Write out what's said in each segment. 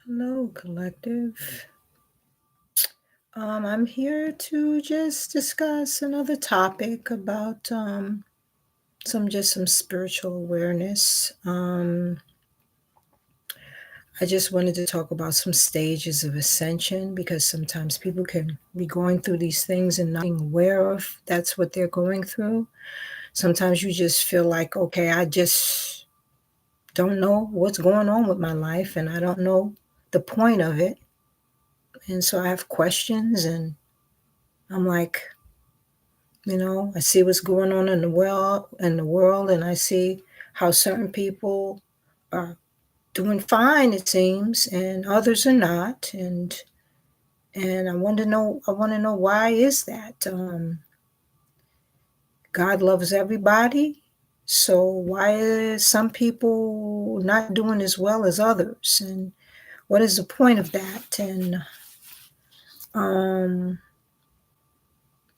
Hello, collective. I'm here to just discuss another topic about some spiritual awareness. I just wanted to talk about some stages of ascension because sometimes people can be going through these things and not being aware of that's what they're going through. Sometimes you just feel like, okay, I just don't know what's going on with my life and I don't know the point of it. And so I have questions and I'm like, I see what's going on in the world, and I see how certain people are doing fine, it seems, and others are not. And I want to know why is that? God loves everybody. So why is some people not doing as well as others? And what is the point of that? And um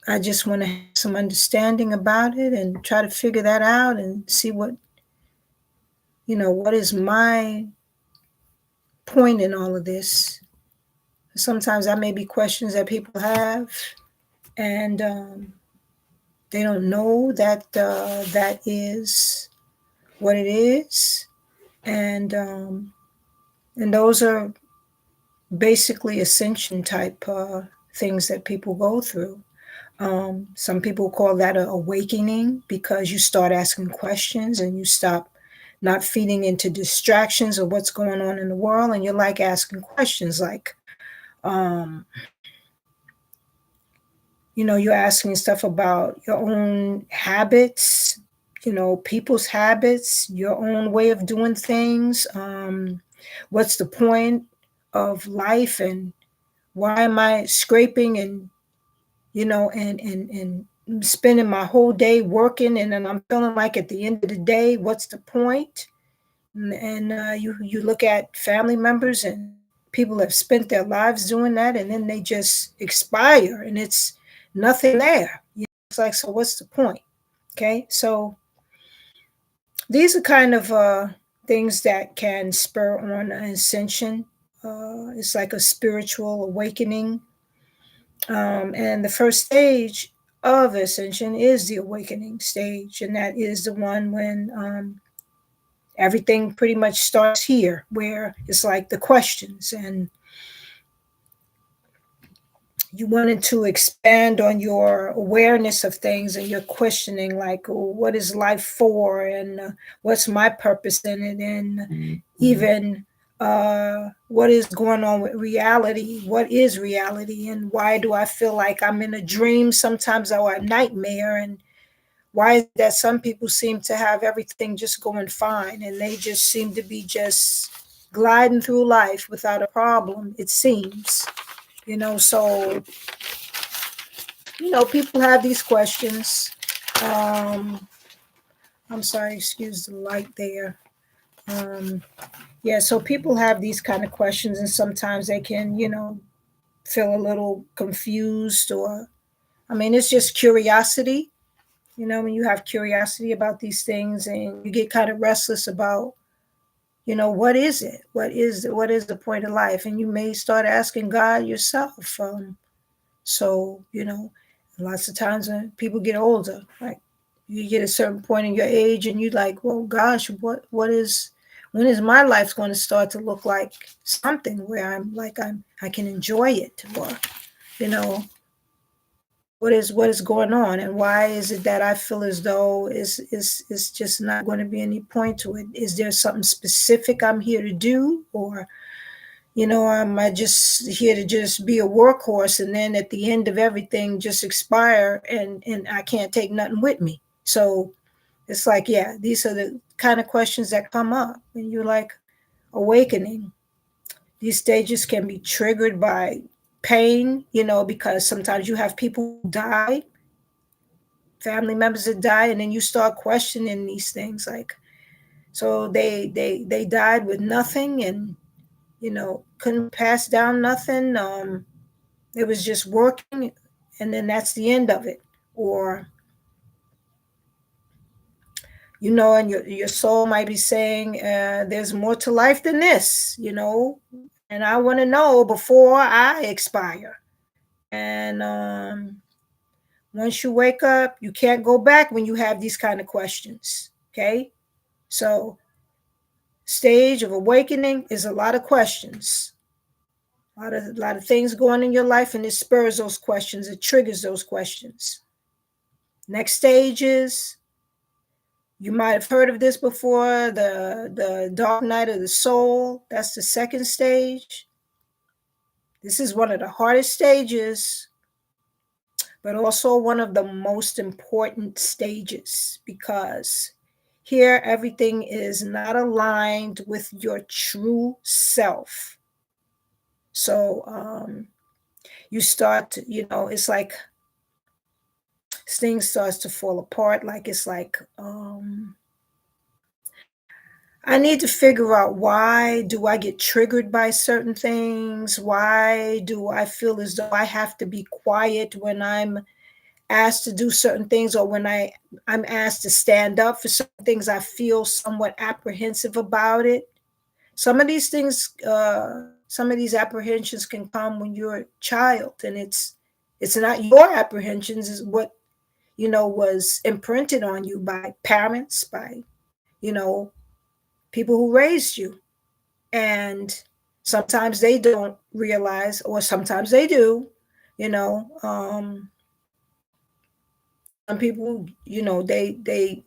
I just want to have some understanding about it and try to figure that out and see what is my point in all of this. Sometimes that may be questions that people have, and they don't know that that is what it is, and those are basically ascension type things that people go through. Some people call that a awakening because you start asking questions and you stop not feeding into distractions of what's going on in the world, and you're like asking questions like, um, you're asking stuff about your own habits, people's habits, your own way of doing things. What's the point of life, and why am I scraping and spending my whole day working, and then I'm feeling like at the end of the day, what's the point? And you look at family members and people have spent their lives doing that, and then they just expire, and it's nothing there. It's like, so what's the point? Okay, so these are kind of things that can spur on an ascension. It's like a spiritual awakening. And the first stage of ascension is the awakening stage, and that is the one when everything pretty much starts here, where it's like the questions, and you wanted to expand on your awareness of things and your questioning, like, oh, what is life for, and what's my purpose in it, and even what is going on with reality, what is reality, and why do I feel like I'm in a dream sometimes, or a nightmare, and why is it that some people seem to have everything just going fine and they just seem to be just gliding through life without a problem, it seems. So people have these questions. um I'm sorry, excuse the light there. um yeah, so people have these kind of questions, and sometimes they can feel a little confused, or I mean, it's just curiosity. When you have curiosity about these things and you get kind of restless about, what is it? What is the point of life? And you may start asking God yourself. So, lots of times when people get older, like you get a certain point in your age and you like, well, gosh, when is my life going to start to look like something where I can enjoy it, or, you know, what is going on, and why is it that I feel as though is just not going to be any point to it? Is there something specific I'm here to do, or am I just here to just be a workhorse, and then at the end of everything just expire, and I can't take nothing with me? So it's like, yeah, these are the kind of questions that come up when you're like awakening. These stages can be triggered by pain, because sometimes you have people who die, family members that die, and then you start questioning these things, like, so they died with nothing, and couldn't pass down nothing. It was just working, and then that's the end of it. Or and your soul might be saying, there's more to life than this. And I want to know before I expire. And once you wake up, you can't go back when you have these kind of questions. Okay. So, stage of awakening is a lot of questions, a lot of things going in your life, and it spurs those questions, it triggers those questions. Next stage is, you might have heard of this before, the dark night of the soul. That's the second stage. This is one of the hardest stages, but also one of the most important stages, because here everything is not aligned with your true self. So you start, it's like things starts to fall apart. Like it's like I need to figure out, why do I get triggered by certain things? Why do I feel as though I have to be quiet when I'm asked to do certain things, or when I'm asked to stand up for certain things? I feel somewhat apprehensive about it. Some of these things, some of these apprehensions can come when you're a child, and it's not your apprehensions, is what was imprinted on you by parents, by you know people who raised you. And sometimes they don't realize, or sometimes they do. you know some people, they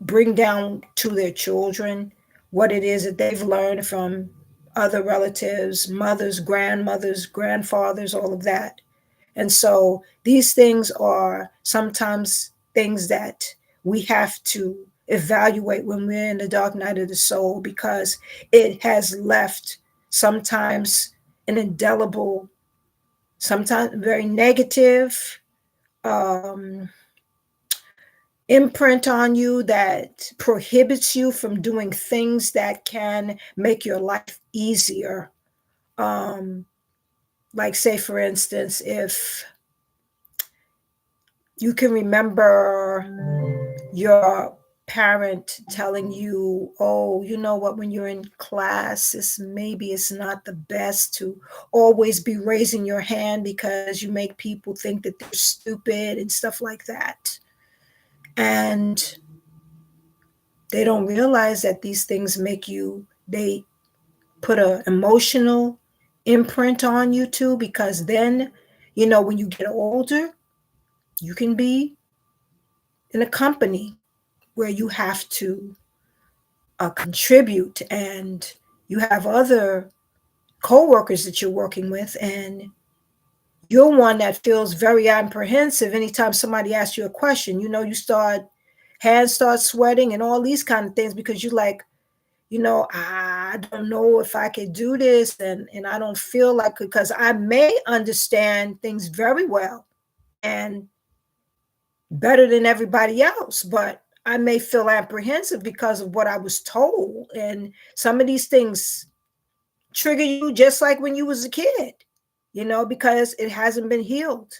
bring down to their children what it is that they've learned from other relatives, mothers, grandmothers, grandfathers, all of that. And so these things are sometimes things that we have to evaluate when we're in the dark night of the soul, because it has left sometimes an indelible, sometimes very negative um, imprint on you, that prohibits you from doing things that can make your life easier. Um, like, say, for instance, if you can remember your parent telling you, oh, you know what, when you're in class, maybe it's not the best to always be raising your hand, because you make people think that they're stupid and stuff like that. And they don't realize that these things they put an emotional imprint on you too, because then, when you get older, you can be in a company where you have to contribute, and you have other coworkers that you're working with, and you're one that feels very apprehensive anytime somebody asks you a question. Hands start sweating and all these kind of things, because you're like, I don't know if I could do this, and I don't feel like, because I may understand things very well and better than everybody else, but I may feel apprehensive because of what I was told. And some of these things trigger you just like when you was a kid, because it hasn't been healed,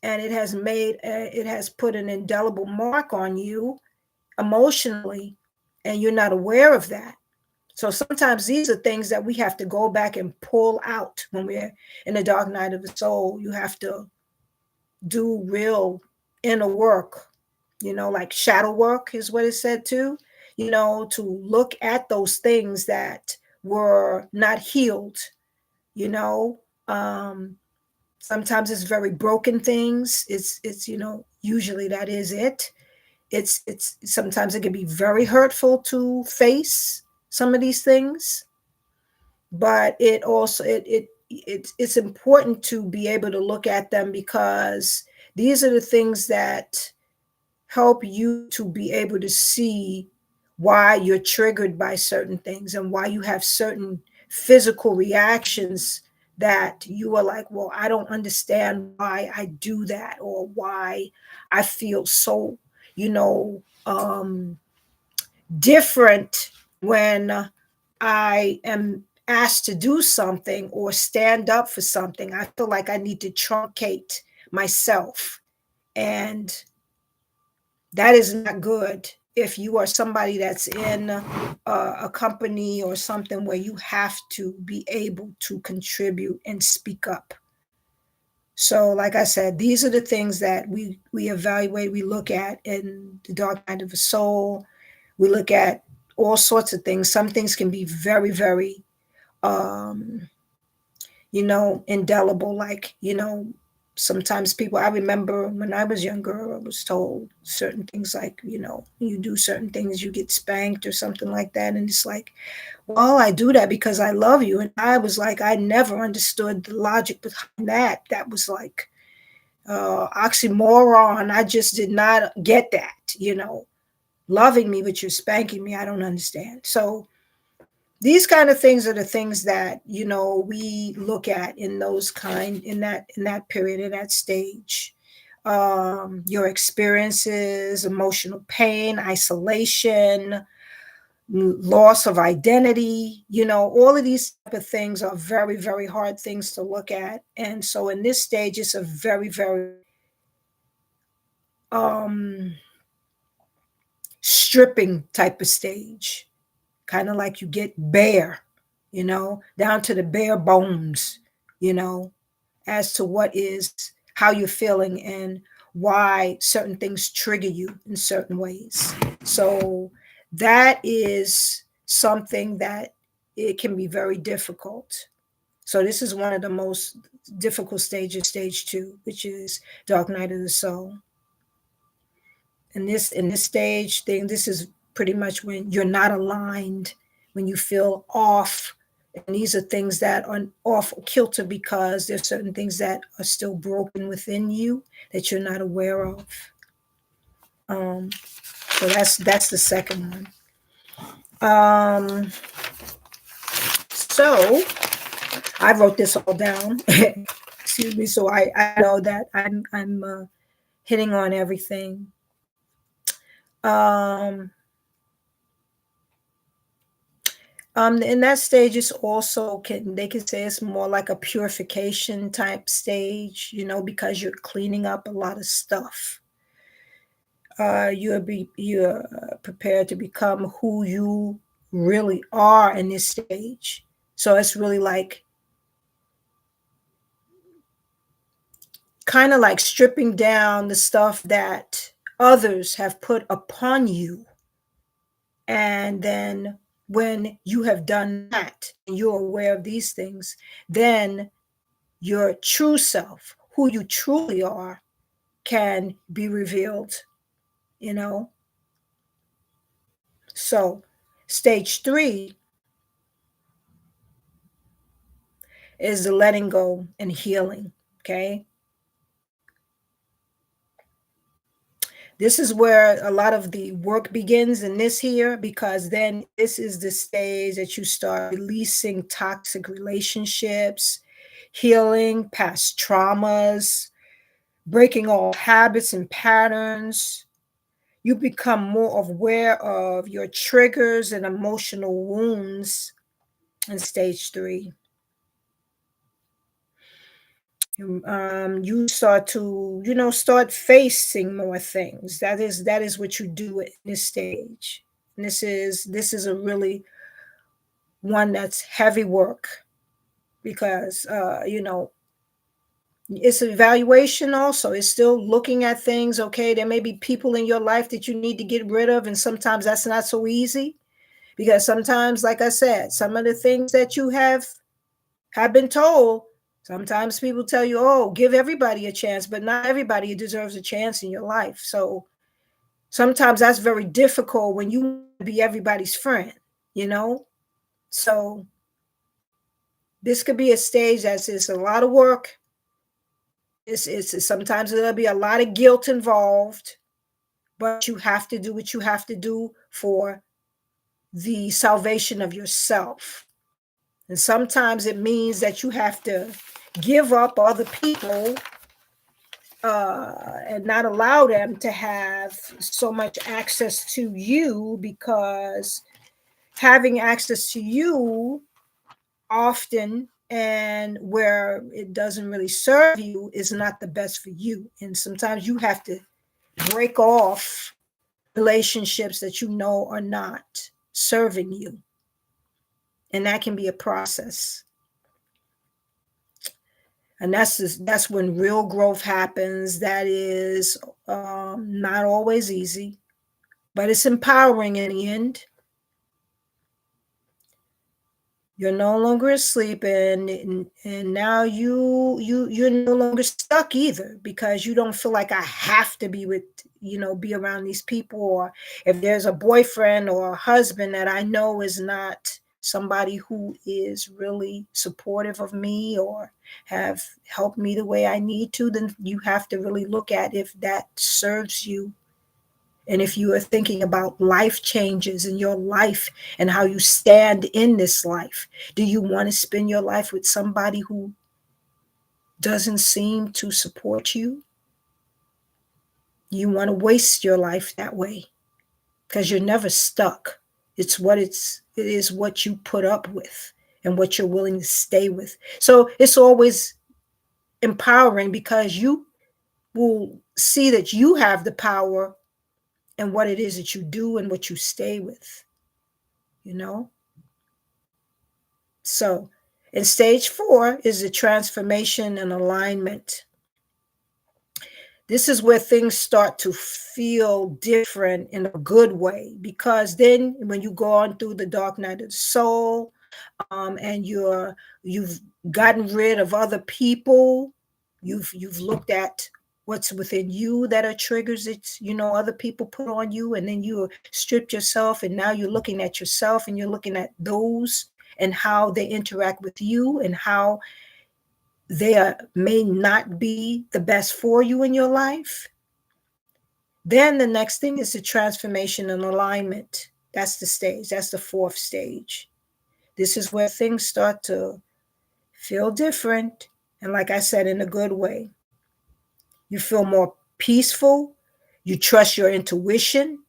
and it has put an indelible mark on you emotionally, and you're not aware of that. So sometimes these are things that we have to go back and pull out when we're in the dark night of the soul. You have to do real inner work, like shadow work is what it said too, to look at those things that were not healed, you know. Um, Sometimes it's very broken things. It's usually that is it. It's sometimes it can be very hurtful to face some of these things, but it also it's important to be able to look at them, because these are the things that help you to be able to see why you're triggered by certain things, and why you have certain physical reactions that you are like, well, I don't understand why I do that, or why I feel so, different when I am asked to do something or stand up for something. I feel like I need to truncate myself. And that is not good. if you are somebody that's in a company or something where you have to be able to contribute and speak up. So, like I said, these are the things that we evaluate, we look at in the dark night of the soul. We look at all sorts of things. Some things can be very, very, um, indelible. Like, sometimes people, I remember when I was younger, I was told certain things like, you do certain things, you get spanked or something like that. And it's like, well, I do that because I love you. And I was like, I never understood the logic behind that. That was like oxymoron. I just did not get that, loving me, but you're spanking me. I don't understand. So these kind of things are the things that, we look at in that period, in that stage. Your experiences, emotional pain, isolation, loss of identity, all of these type of things are very, very hard things to look at. And so in this stage, it's a very, very stripping type of stage, kind of like you get bare, down to the bare bones, as to how you're feeling and why certain things trigger you in certain ways. So that is something that it can be very difficult. So this is one of the most difficult stages, stage 2, which is dark night of the soul. In this stage thing, this is pretty much when you're not aligned, when you feel off. And these are things that are off kilter because there's certain things that are still broken within you that you're not aware of. So that's the second one. So I wrote this all down. Excuse me. So I know that I'm hitting on everything. In that stage, it's also they can say it's more like a purification type stage, because you're cleaning up a lot of stuff. You're prepared to become who you really are in this stage. So it's really like kind of like stripping down the stuff that others have put upon you. And then when you have done that and you're aware of these things, then your true self, who you truly are, can be revealed, So stage 3 is the letting go and healing, okay? This is where a lot of the work begins in this here, because then this is the stage that you start releasing toxic relationships, healing past traumas, breaking all habits and patterns. You become more aware of your triggers and emotional wounds in stage 3. You start to, start facing more things. That is what you do in this stage. And this is a really one that's heavy work because it's evaluation also. It's still looking at things. Okay, there may be people in your life that you need to get rid of, and sometimes that's not so easy because sometimes, like I said, some of the things that you have been told, sometimes people tell you, oh, give everybody a chance, but not everybody deserves a chance in your life. So sometimes that's very difficult when you want to be everybody's friend, So this could be a stage it's a lot of work. It's sometimes there'll be a lot of guilt involved, but you have to do what you have to do for the salvation of yourself. And sometimes it means that you have to give up other people and not allow them to have so much access to you, because having access to you often and where it doesn't really serve you is not the best for you. And sometimes you have to break off relationships that you know are not serving you. And that can be a process. And that's when real growth happens. That is not always easy, but it's empowering in the end. You're no longer asleep, and now you're no longer stuck either, because you don't feel like I have to be with, be around these people, or if there's a boyfriend or a husband that I know is not somebody who is really supportive of me or have helped me the way I need to, then you have to really look at if that serves you. And if you are thinking about life changes in your life and how you stand in this life, do you want to spend your life with somebody who doesn't seem to support you? You want to waste your life that way, because you're never stuck. It is what you put up with and what you're willing to stay with. So it's always empowering, because you will see that you have the power and what it is that you do and what you stay with, you know? So, in stage 4 is the transformation and alignment. This is where things start to feel different in a good way, because then when you go on through the dark night of the soul, and you've gotten rid of other people, you've looked at what's within you that are triggers that other people put on you, and then you stripped yourself, and now you're looking at yourself and you're looking at those and how they interact with you and how they may not be the best for you in your life. Then the next thing is the transformation and alignment. That's the stage. That's the 4th stage. This is where things start to feel different. And like I said, in a good way. You feel more peaceful. You trust your intuition,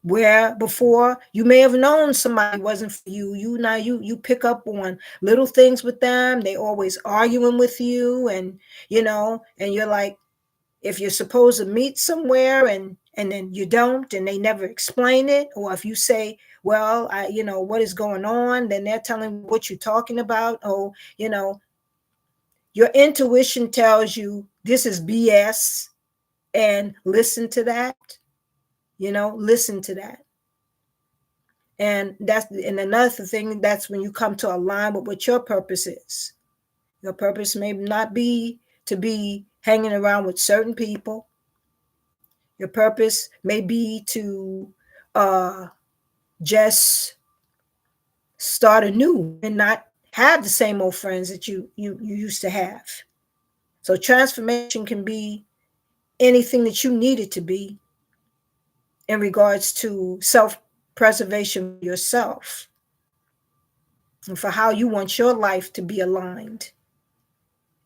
where before you may have known somebody wasn't for you. You pick up on little things with them. They always arguing with you, and and you're like, if you're supposed to meet somewhere and then you don't, and they never explain it, or if you say, well, what is going on, then they're telling what you're talking about. Oh, your intuition tells you this is BS, and listen to that. Listen to that. And another thing, that's when you come to align with what your purpose is. Your purpose may not be to be hanging around with certain people. Your purpose may be to just start anew and not have the same old friends that you used to have. So transformation can be anything that you need it to be in regards to self-preservation for yourself and for how you want your life to be aligned,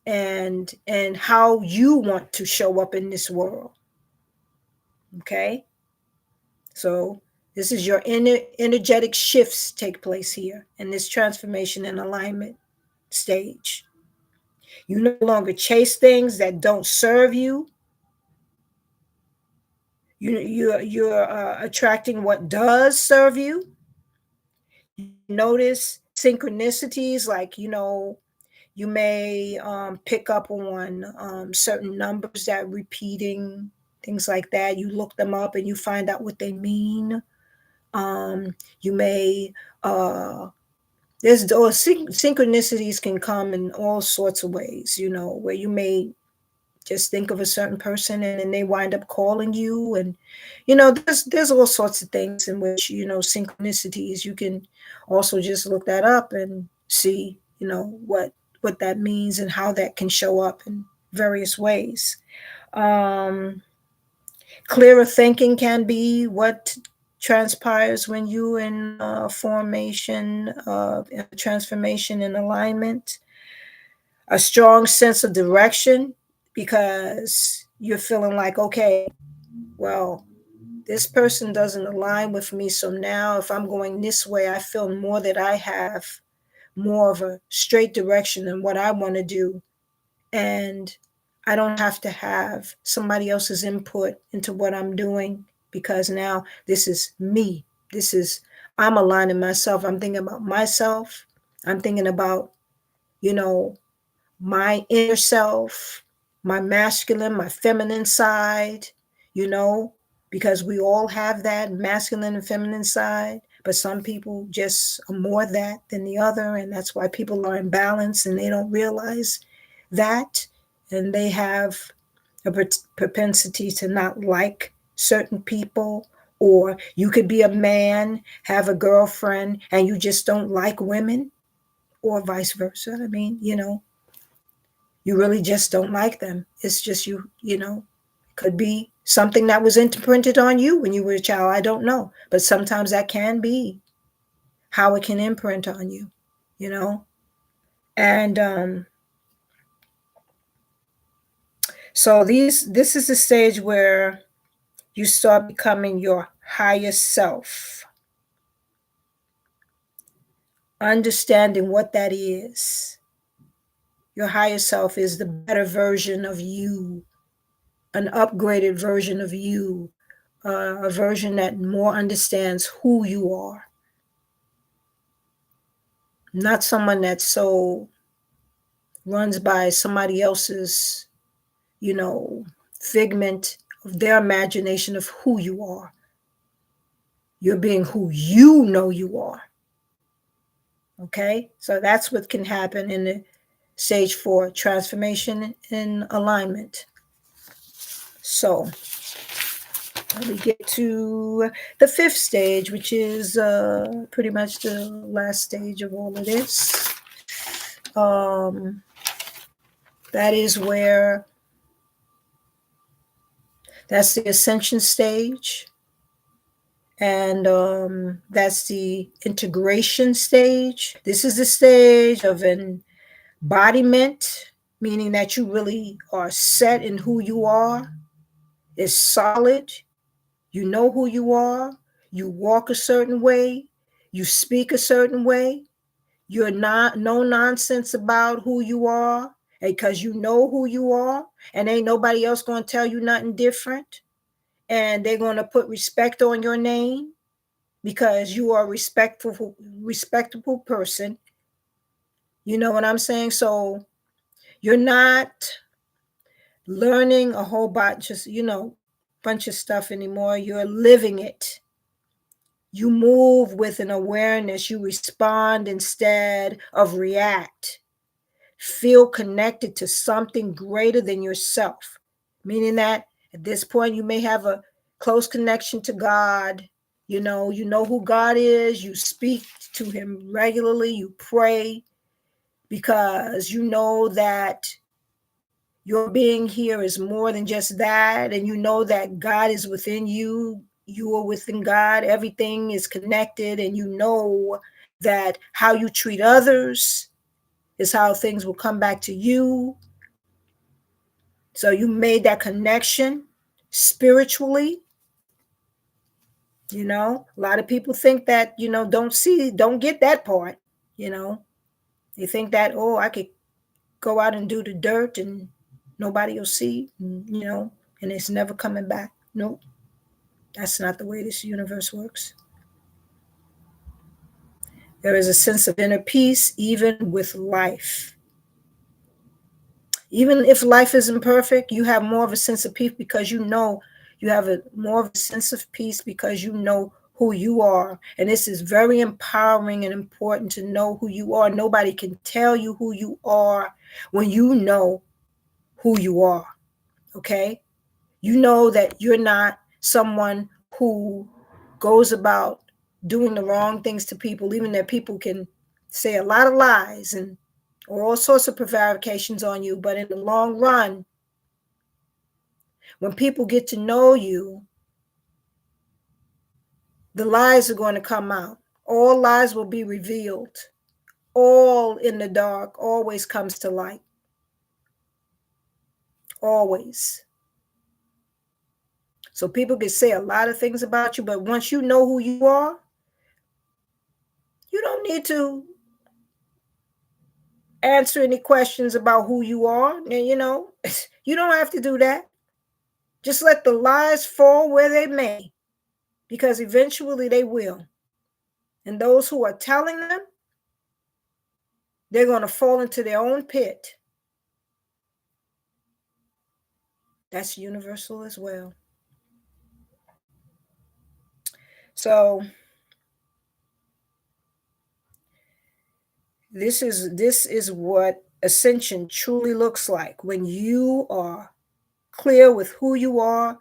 and how you want to show up in this world. Okay? So this is your energetic shifts take place here in this transformation and alignment stage. You no longer chase things that don't serve you. You're attracting what does serve you. You notice synchronicities, like you may pick up on certain numbers that are repeating, things like that. You look them up and you find out what they mean. You may synchronicities can come in all sorts of ways, where you may just think of a certain person and then they wind up calling you, and there's all sorts of things in which synchronicities. You can also just look that up and see what that means and how that can show up in various ways. Clearer thinking can be what transpires when you in formation of transformation and alignment. A strong sense of direction, because you're feeling like, okay, well, this person doesn't align with me, so now if I'm going this way, I feel more that I have more of a straight direction in what I want to do, and I don't have to have somebody else's input into what I'm doing, because now this is me. I'm aligning myself. I'm thinking about myself. I'm thinking about, you know, my inner self, my masculine, my feminine side, you know, because we all have that masculine and feminine side, but some people just are more that than the other. And that's why people are imbalanced and they don't realize that. And they have a propensity to not like certain people. Or you could be a man, have a girlfriend, and you just don't like women, or vice versa. I mean, you really just don't like them. It's just could be something that was imprinted on you when you were a child. I don't know. But sometimes that can be how it can imprint on you, you know? And so this is the stage where you start becoming your highest self, understanding what that is. Your higher self is the better version of you, an upgraded version of you, a version that more understands who you are, not someone that so runs by somebody else's, you know, figment of their imagination of who you are. You're being who you know you are. Okay? So that's what can happen in the stage 4, transformation and alignment. So we get to the 5th stage, which is pretty much the last stage of all of this. That is where that's the ascension stage. And that's the integration stage. This is the stage of embodiment, meaning that you really are set in who you are. It's solid. You know who you are. You walk a certain way. You speak a certain way. You're not no nonsense about who you are, because you know who you are, and ain't nobody else going to tell you nothing different. And they're going to put respect on your name because you are a respectable person. You know what I'm saying? So you're not learning a whole bunch of stuff anymore. You're living it. You move with an awareness. You respond instead of react. Feel connected to something greater than yourself, meaning that at this point you may have a close connection to God. You know who God is. You speak to him regularly. You pray because you know that your being here is more than just that, and you know that God is within you. You are within God. Everything is connected, and you know that how you treat others is how things will come back to you. So you made that connection spiritually. A lot of people think that, don't get that part. They think that, oh, I could go out and do the dirt and nobody will see, and it's never coming back. Nope. That's not the way this universe works. There is a sense of inner peace even with life. Even if life isn't perfect, you have more of a sense of peace because you have more of a sense of peace because you know who you are. And this is very empowering and important to know who you are. Nobody can tell you who you are when you know who you are. Okay? You know that you're not someone who goes about doing the wrong things to people, even that people can say a lot of lies and all sorts of prevarications on you. But in the long run, when people get to know you, the lies are going to come out. All lies will be revealed. All in the dark always comes to light. Always. So people can say a lot of things about you, but once you know who you are, you don't need to answer any questions about who you are. And, You don't have to do that. Just let the lies fall where they may, because eventually they will. And those who are telling them, they're going to fall into their own pit. That's universal as well. So this is what ascension truly looks like, when you are clear with who you are,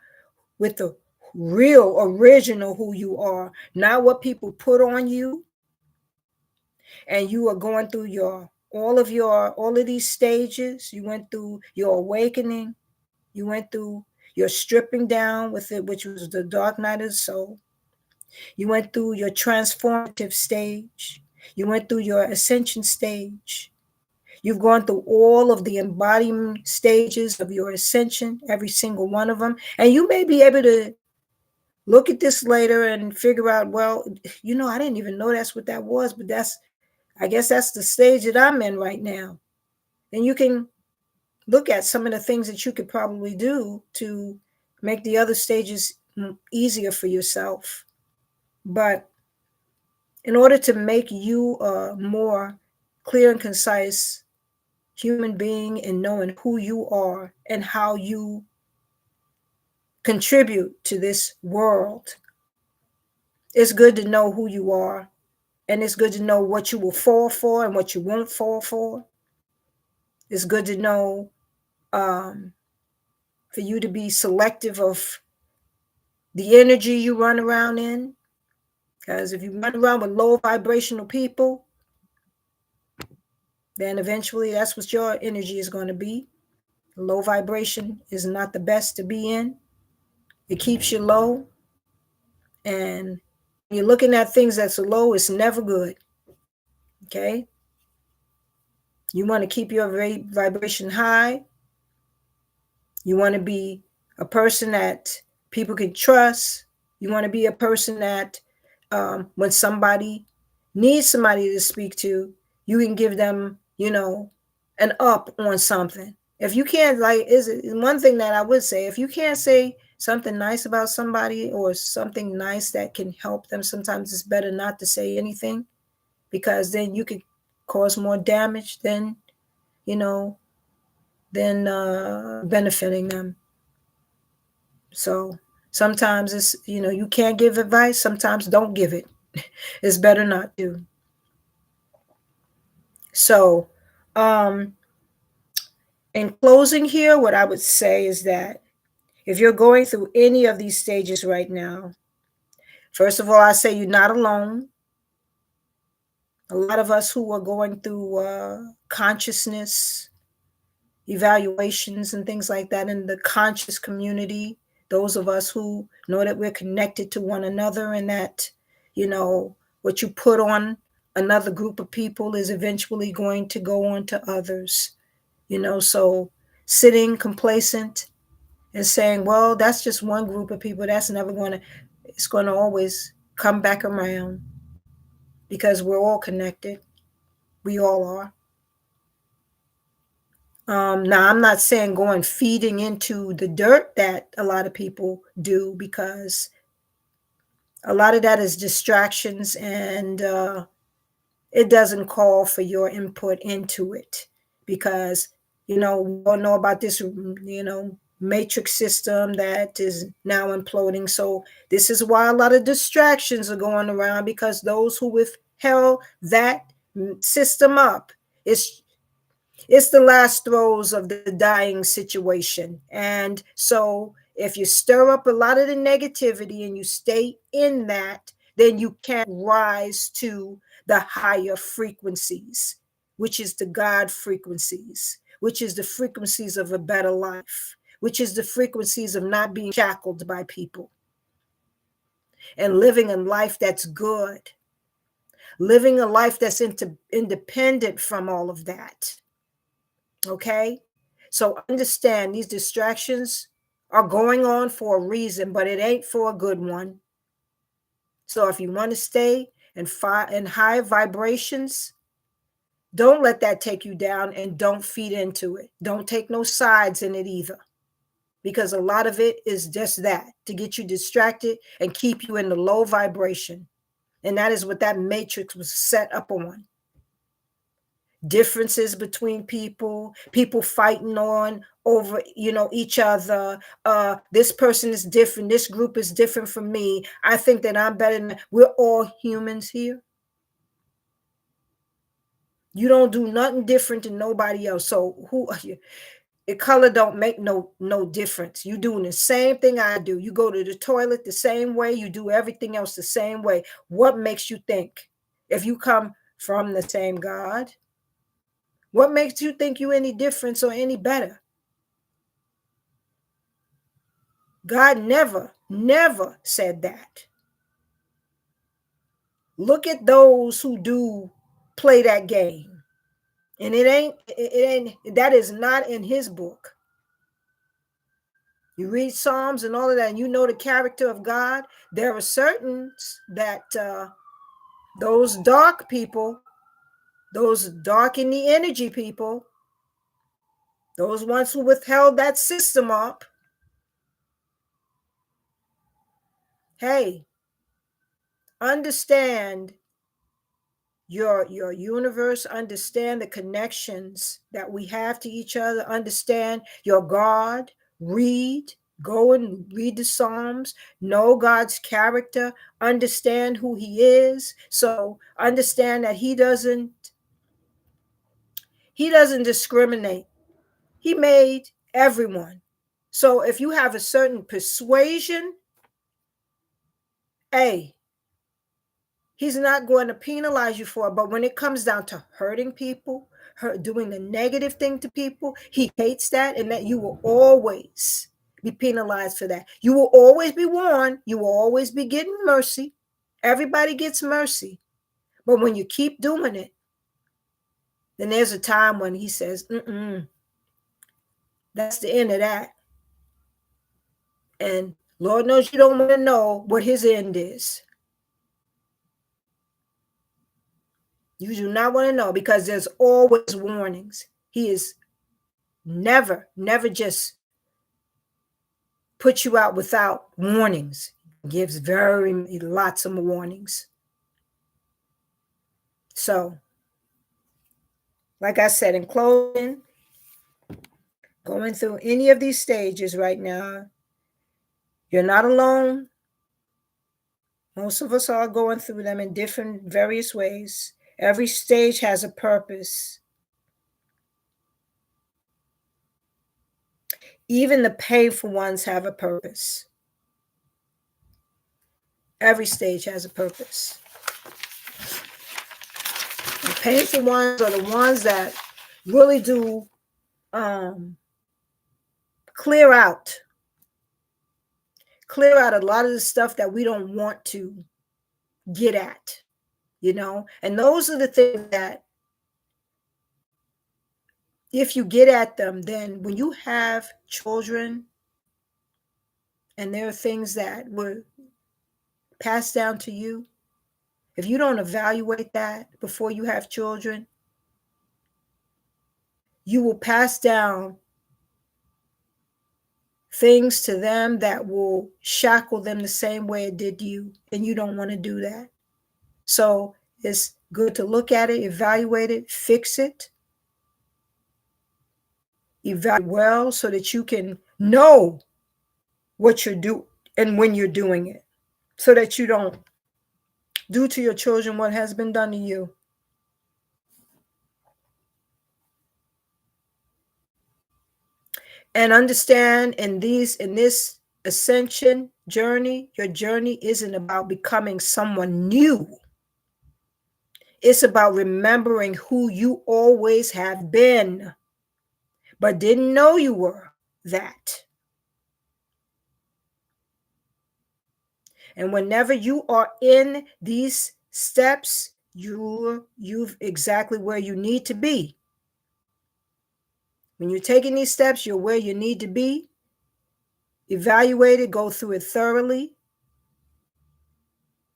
with the real original who you are, not what people put on you. And you are going through all of these stages. You went through your awakening, you went through your stripping down with it, which was the dark night of the soul. You went through your transformative stage. You went through your ascension stage. You've gone through all of the embodiment stages of your ascension, every single one of them. And you may be able to look at this later and figure out, well, I didn't even know that's what that was, but I guess that's the stage that I'm in right now. And you can look at some of the things that you could probably do to make the other stages easier for yourself. But in order to make you a more clear and concise human being, and knowing who you are and how you contribute to this world, it's good to know who you are, and it's good to know what you will fall for and what you won't fall for. It's good to know for you to be selective of the energy you run around in. Because if you run around with low vibrational people, then eventually that's what your energy is going to be. Low vibration is not the best to be in. It keeps you low. And when you're looking at things that's low, it's never good. Okay? You want to keep your vibration high. You want to be a person that people can trust. You want to be a person that when somebody needs somebody to speak to, you can give them, an up on something. If you can't, is one thing that I would say, if you can't say something nice about somebody, or something nice that can help them, sometimes it's better not to say anything, because then you could cause more damage than benefiting them. So sometimes it's, you can't give advice. Sometimes don't give it. It's better not to. So, in closing here, what I would say is that if you're going through any of these stages right now, first of all, I say you're not alone. A lot of us who are going through consciousness evaluations and things like that in the conscious community, those of us who know that we're connected to one another, and that, what you put on another group of people is eventually going to go on to others, so sitting complacent and saying, well, that's just one group of people, that's never it's going to always come back around, because we're all connected. We all are. Now, I'm not saying going feeding into the dirt that a lot of people do, because a lot of that is distractions, and it doesn't call for your input into it, because, we all know about this, matrix system that is now imploding. So this is why a lot of distractions are going around, because those who withheld that system up, it's the last throes of the dying situation. And so if you stir up a lot of the negativity and you stay in that, then you can't rise to the higher frequencies, which is the God frequencies, which is the frequencies of a better life, which is the frequencies of not being shackled by people and living a life that's good, living a life that's independent from all of that. Okay? So understand, these distractions are going on for a reason, but it ain't for a good one. So if you want to stay in high vibrations, Don't let that take you down, and don't feed into it. Don't take no sides in it either, because a lot of it is just that, to get you distracted and keep you in the low vibration. And that is what that matrix was set up on. Differences between people, people fighting on over, each other. This person is different. This group is different from me. I think that I'm better than. We're all humans here. You don't do nothing different than nobody else. So who are you? The color don't make no difference. You doing the same thing I do. You go to the toilet the same way. You do everything else the same way. What makes you think, if you come from the same God, what makes you think you any different or any better? God never said that. Look at those who do play that game. And it ain't, that is not in his book. You read Psalms and all of that, and you know the character of God. There are certain that those dark people, those dark in the energy people, those ones who withheld that system up, hey, understand your universe, understand the connections that we have to each other, understand your God, go and read the Psalms, know God's character, understand who he is. So understand that he doesn't discriminate. He made everyone. So if you have a certain persuasion, hey, he's not going to penalize you for it. But when it comes down to hurting people, doing the negative thing to people, he hates that, and that you will always be penalized for that. You will always be warned. You will always be getting mercy. Everybody gets mercy. But when you keep doing it, then there's a time when he says, that's the end of that. And Lord knows you don't want to know what his end is. You do not want to know, because there's always warnings. He is never just put you out without warnings. He gives lots of warnings. So, like I said, in closing, going through any of these stages right now, you're not alone. Most of us are going through them in different, various ways. Every stage has a purpose. Even the painful ones have a purpose. Every stage has a purpose. The painful ones are the ones that really do clear out a lot of the stuff that we don't want to get at, and those are the things that, if you get at them, then when you have children and there are things that were passed down to you, if you don't evaluate that before you have children, you will pass down things to them that will shackle them the same way it did you, and you don't want to do that. So it's good to look at it, evaluate it, fix it, evaluate well, so that you can know what you're doing and when you're doing it, so that you don't do to your children what has been done to you. And understand, in this ascension journey, your journey isn't about becoming someone new. It's about remembering who you always have been, but didn't know you were that. And whenever you are in these steps, you've exactly where you need to be. When you're taking these steps, you're where you need to be. Evaluate it, go through it thoroughly,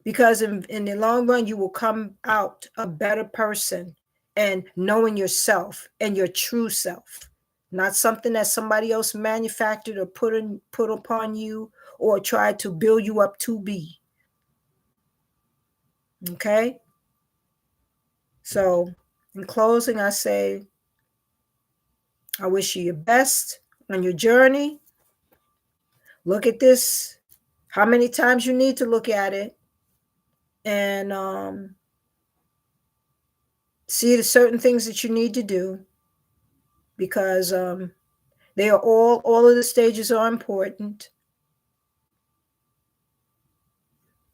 because in the long run, you will come out a better person and knowing yourself and your true self, not something that somebody else manufactured or put upon you or tried to build you up to be. Okay? So, in closing, I say, I wish you your best on your journey. Look at this, how many times you need to look at it, and see the certain things that you need to do, because they are all of the stages are important.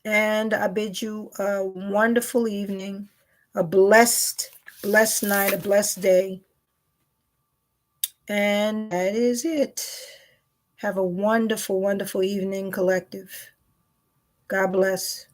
And I bid you a wonderful evening, a blessed night, a blessed day. And that is it. Have a wonderful, wonderful evening, collective. God bless.